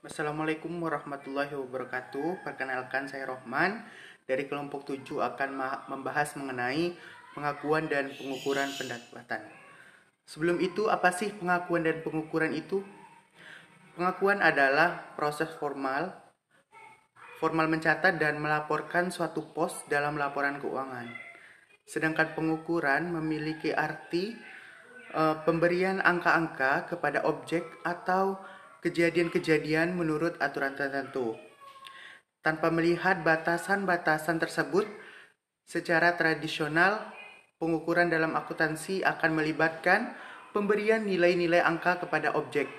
Assalamualaikum warahmatullahi wabarakatuh. Perkenalkan, saya Rohman dari kelompok 7 akan membahas mengenai pengakuan dan pengukuran pendapatan. Sebelum itu, apa sih pengakuan dan pengukuran itu? Pengakuan adalah proses formal mencatat dan melaporkan suatu pos dalam laporan keuangan. Sedangkan pengukuran memiliki arti pemberian angka-angka kepada objek atau kejadian-kejadian menurut aturan tertentu. Tanpa melihat batasan-batasan tersebut, secara tradisional, pengukuran dalam akuntansi akan melibatkan pemberian nilai-nilai angka kepada objek,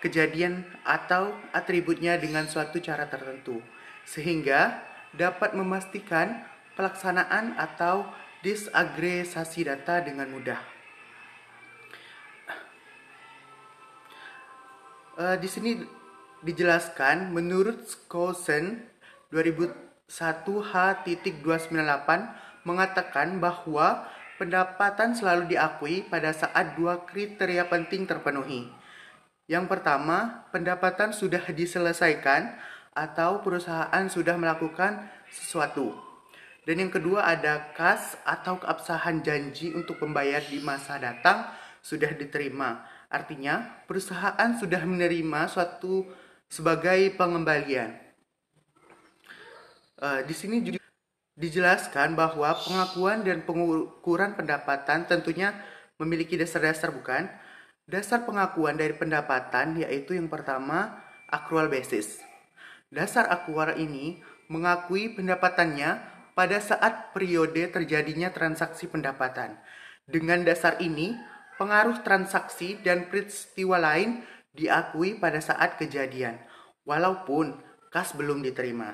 kejadian, atau atributnya dengan suatu cara tertentu, sehingga dapat memastikan pelaksanaan atau disagregasasi data dengan mudah. Di sini dijelaskan menurut Skousen 2001 H.298 mengatakan bahwa pendapatan selalu diakui pada saat dua kriteria penting terpenuhi. Yang pertama, pendapatan sudah diselesaikan atau perusahaan sudah melakukan sesuatu. Dan yang kedua ada kas atau keabsahan janji untuk pembayar di masa datang sudah diterima. Artinya, perusahaan sudah menerima suatu sebagai pengembalian. Di sini juga dijelaskan bahwa pengakuan dan pengukuran pendapatan tentunya memiliki dasar-dasar, bukan? Dasar pengakuan dari pendapatan yaitu yang pertama, accrual basis. Dasar akrual ini mengakui pendapatannya pada saat periode terjadinya transaksi pendapatan. Dengan dasar ini, pengaruh transaksi dan peristiwa lain diakui pada saat kejadian, walaupun kas belum diterima.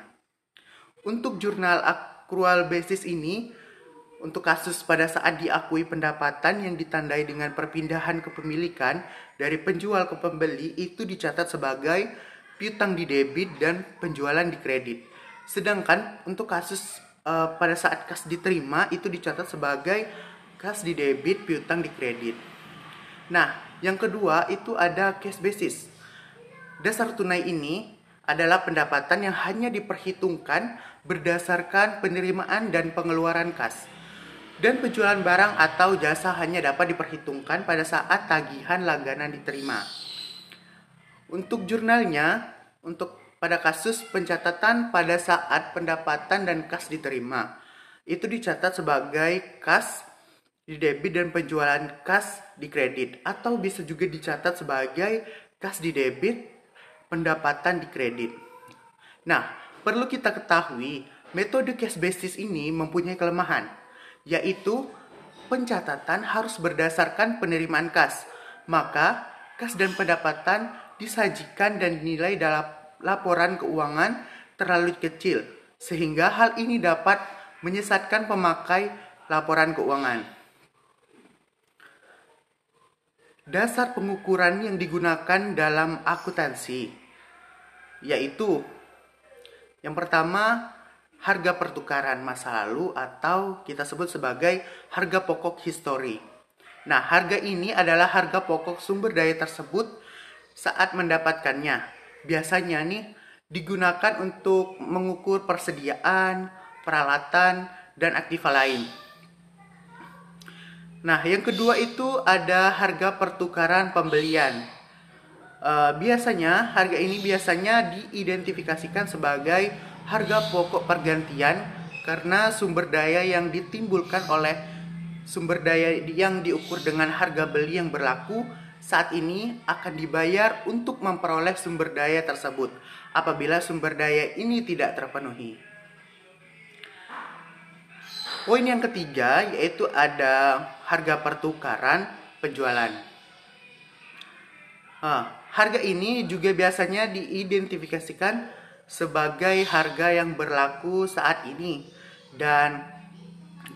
Untuk jurnal accrual basis ini, untuk kasus pada saat diakui pendapatan yang ditandai dengan perpindahan kepemilikan dari penjual ke pembeli itu dicatat sebagai piutang di debit dan penjualan di kredit. Sedangkan untuk kasus pada saat kas diterima itu dicatat sebagai kas di debit, piutang di kredit. Nah, yang kedua itu ada cash basis. Dasar tunai ini adalah pendapatan yang hanya diperhitungkan berdasarkan penerimaan dan pengeluaran kas. Dan penjualan barang atau jasa hanya dapat diperhitungkan pada saat tagihan langganan diterima. Untuk jurnalnya, untuk pada kasus pencatatan pada saat pendapatan dan kas diterima, itu dicatat sebagai kas di debit dan penjualan kas di kredit, atau bisa juga dicatat sebagai kas di debit, pendapatan di kredit. Nah, perlu kita ketahui, metode cash basis ini mempunyai kelemahan, yaitu pencatatan harus berdasarkan penerimaan kas. Maka, kas dan pendapatan disajikan dan dinilai dalam laporan keuangan terlalu kecil, sehingga hal ini dapat menyesatkan pemakai laporan keuangan. Dasar pengukuran yang digunakan dalam akuntansi yaitu yang pertama, harga pertukaran masa lalu atau kita sebut sebagai harga pokok histori. Nah, harga ini adalah harga pokok sumber daya tersebut saat mendapatkannya. Biasanya nih digunakan untuk mengukur persediaan, peralatan, dan aktiva lain. Nah, yang kedua itu ada harga pertukaran pembelian. Biasanya harga ini diidentifikasikan sebagai harga pokok pergantian karena sumber daya yang ditimbulkan oleh sumber daya yang diukur dengan harga beli yang berlaku saat ini akan dibayar untuk memperoleh sumber daya tersebut apabila sumber daya ini tidak terpenuhi. Poin yang ketiga yaitu ada harga pertukaran penjualan. Harga ini juga biasanya diidentifikasikan sebagai harga yang berlaku saat ini dan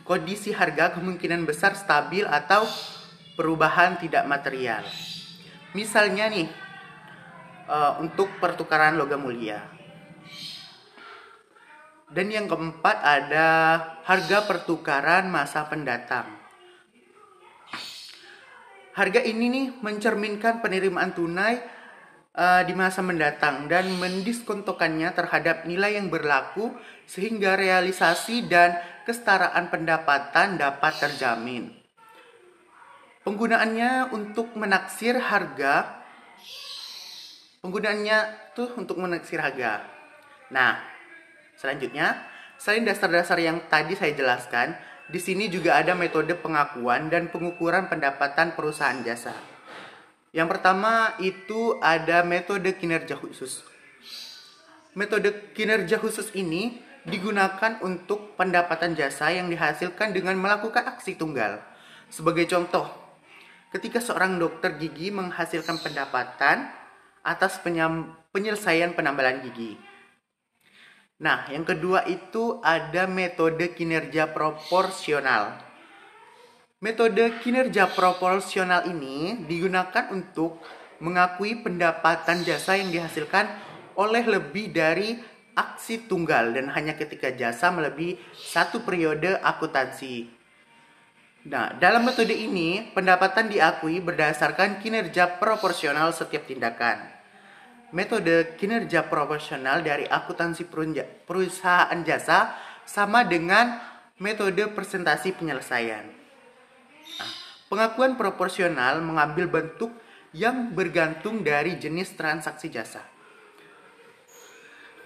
kondisi harga kemungkinan besar stabil atau perubahan tidak material. Misalnya nih, untuk pertukaran logam mulia. Dan yang keempat ada harga pertukaran masa pendatang. Harga ini nih mencerminkan penerimaan tunai di masa mendatang dan mendiskontokannya terhadap nilai yang berlaku sehingga realisasi dan kesetaraan pendapatan dapat terjamin. Penggunaannya untuk menaksir harga. Nah, selanjutnya, selain dasar-dasar yang tadi saya jelaskan, di sini juga ada metode pengakuan dan pengukuran pendapatan perusahaan jasa. Yang pertama itu ada metode kinerja khusus. Metode kinerja khusus ini digunakan untuk pendapatan jasa yang dihasilkan dengan melakukan aksi tunggal. Sebagai contoh, ketika seorang dokter gigi menghasilkan pendapatan atas penyelesaian penambalan gigi. Nah, yang kedua itu ada metode kinerja proporsional. Metode kinerja proporsional ini digunakan untuk mengakui pendapatan jasa yang dihasilkan oleh lebih dari aksi tunggal dan hanya ketika jasa melebihi satu periode akuntansi. Nah, dalam metode ini, pendapatan diakui berdasarkan kinerja proporsional setiap tindakan. Metode kinerja proporsional dari akuntansi perusahaan jasa sama dengan metode presentasi penyelesaian. Nah, pengakuan proporsional mengambil bentuk yang bergantung dari jenis transaksi jasa.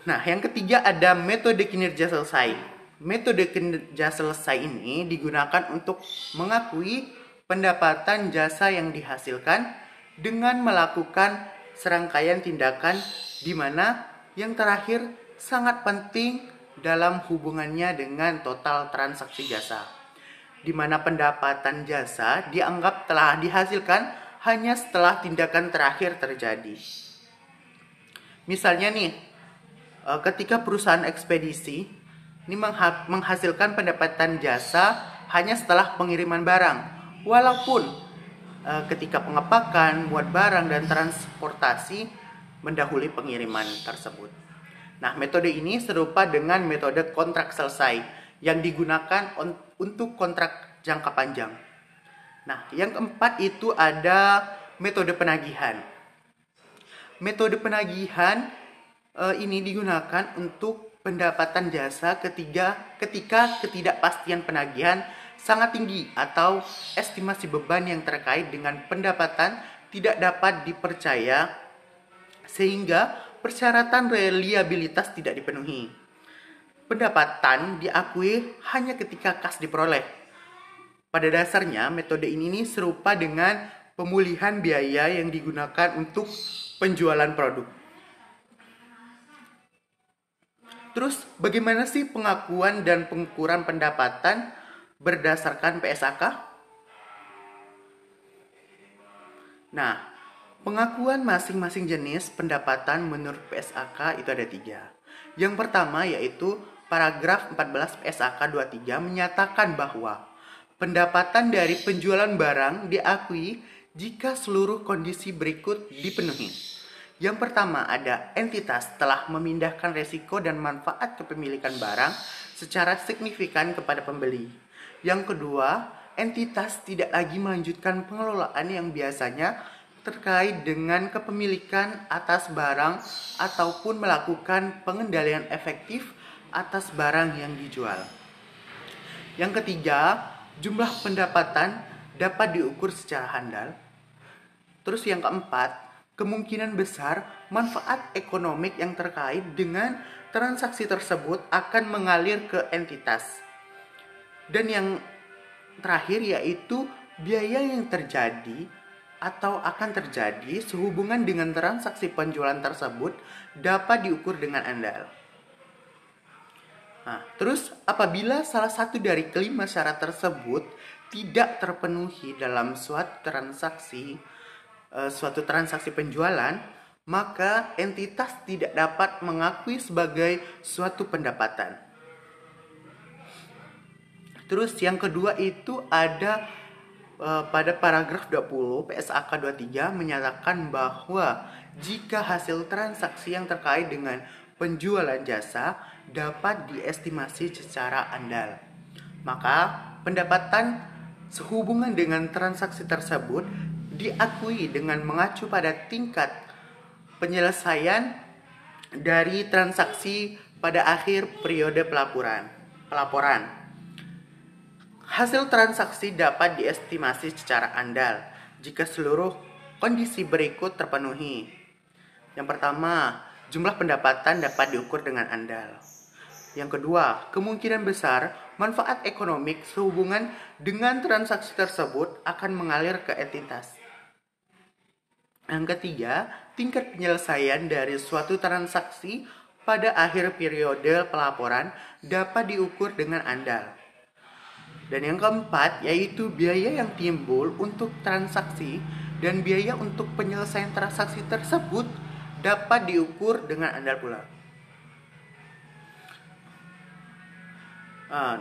Nah, yang ketiga ada metode kinerja selesai. Metode kinerja selesai ini digunakan untuk mengakui pendapatan jasa yang dihasilkan dengan melakukan serangkaian tindakan di mana yang terakhir sangat penting dalam hubungannya dengan total transaksi jasa, di mana pendapatan jasa dianggap telah dihasilkan hanya setelah tindakan terakhir terjadi. Misalnya nih, ketika perusahaan ekspedisi ini menghasilkan pendapatan jasa hanya setelah pengiriman barang, walaupun ketika pengepakan, muat barang, dan transportasi mendahului pengiriman tersebut. Nah, metode ini serupa dengan metode kontrak selesai yang digunakan untuk kontrak jangka panjang. Nah, yang keempat itu ada metode penagihan. Metode penagihan ini digunakan untuk pendapatan jasa ketika ketidakpastian penagihan sangat tinggi atau estimasi beban yang terkait dengan pendapatan tidak dapat dipercaya sehingga persyaratan reliabilitas tidak dipenuhi. Pendapatan diakui hanya ketika kas diperoleh. Pada dasarnya metode ini serupa dengan pemulihan biaya yang digunakan untuk penjualan produk. Terus bagaimana sih pengakuan dan pengukuran pendapatan berdasarkan PSAK? Nah, pengakuan masing-masing jenis pendapatan menurut PSAK itu ada 3. Yang pertama yaitu paragraf 14 PSAK 23 menyatakan bahwa pendapatan dari penjualan barang diakui jika seluruh kondisi berikut dipenuhi. Yang pertama ada entitas telah memindahkan resiko dan manfaat kepemilikan barang secara signifikan kepada pembeli. Yang kedua, entitas tidak lagi melanjutkan pengelolaan yang biasanya terkait dengan kepemilikan atas barang ataupun melakukan pengendalian efektif atas barang yang dijual. Yang ketiga, jumlah pendapatan dapat diukur secara handal. Terus yang keempat, kemungkinan besar manfaat ekonomik yang terkait dengan transaksi tersebut akan mengalir ke entitas. Dan yang terakhir yaitu biaya yang terjadi atau akan terjadi sehubungan dengan transaksi penjualan tersebut dapat diukur dengan andal. Nah, terus apabila salah satu dari kelima syarat tersebut tidak terpenuhi dalam suatu transaksi penjualan, maka entitas tidak dapat mengakui sebagai suatu pendapatan. Terus yang kedua itu ada pada paragraf 20 PSAK 23 menyatakan bahwa jika hasil transaksi yang terkait dengan penjualan jasa dapat diestimasi secara andal, maka pendapatan sehubungan dengan transaksi tersebut diakui dengan mengacu pada tingkat penyelesaian dari transaksi pada akhir periode pelaporan. Hasil transaksi dapat diestimasi secara andal jika seluruh kondisi berikut terpenuhi. Yang pertama, jumlah pendapatan dapat diukur dengan andal. Yang kedua, kemungkinan besar manfaat ekonomik sehubungan dengan transaksi tersebut akan mengalir ke entitas. Yang ketiga, tingkat penyelesaian dari suatu transaksi pada akhir periode pelaporan dapat diukur dengan andal. Dan yang keempat, yaitu biaya yang timbul untuk transaksi dan biaya untuk penyelesaian transaksi tersebut dapat diukur dengan andal pula.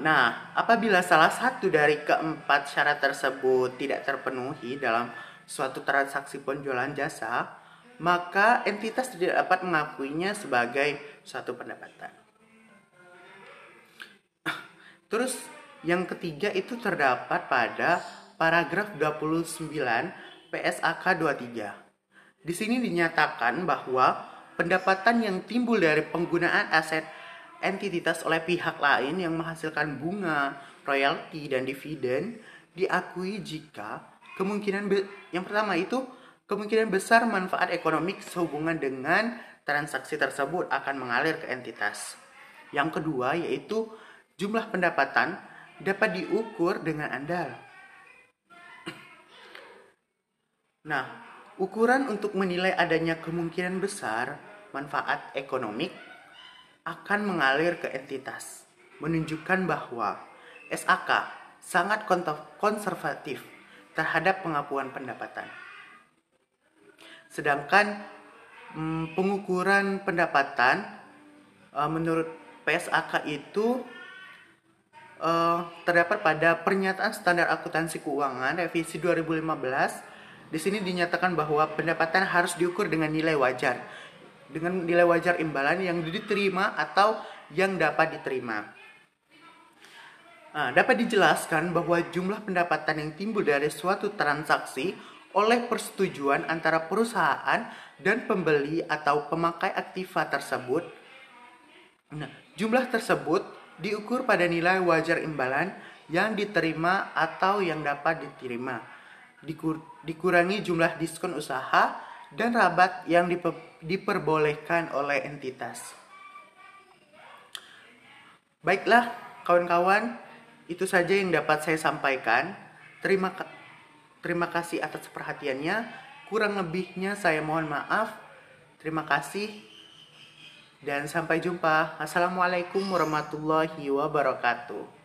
Nah, apabila salah satu dari keempat syarat tersebut tidak terpenuhi dalam suatu transaksi penjualan jasa, maka entitas tidak dapat mengakuinya sebagai suatu pendapatan. Terus yang ketiga itu terdapat pada paragraf 29 PSAK 23. Di sini dinyatakan bahwa pendapatan yang timbul dari penggunaan aset entitas oleh pihak lain yang menghasilkan bunga, royalti, dan dividen diakui jika yang pertama itu kemungkinan besar manfaat ekonomik sehubungan dengan transaksi tersebut akan mengalir ke entitas. Yang kedua yaitu jumlah pendapatan dapat diukur dengan andal. Nah, ukuran untuk menilai adanya kemungkinan besar manfaat ekonomik akan mengalir ke entitas, menunjukkan bahwa SAK sangat konservatif terhadap pengakuan pendapatan. Sedangkan pengukuran pendapatan menurut PSAK itu terdapat pada Pernyataan Standar Akuntansi Keuangan Revisi 2015. Di sini dinyatakan bahwa pendapatan harus diukur dengan nilai wajar imbalan yang diterima atau yang dapat diterima. Dapat dijelaskan bahwa jumlah pendapatan yang timbul dari suatu transaksi oleh persetujuan antara perusahaan dan pembeli atau pemakai aktiva tersebut. Jumlah tersebut diukur pada nilai wajar imbalan yang diterima atau yang dapat diterima, dikurangi jumlah diskon usaha dan rabat yang diperbolehkan oleh entitas. Baiklah kawan-kawan, itu saja yang dapat saya sampaikan. Terima kasih atas perhatiannya. Kurang lebihnya saya mohon maaf. Terima kasih. Dan sampai jumpa. Assalamualaikum warahmatullahi wabarakatuh.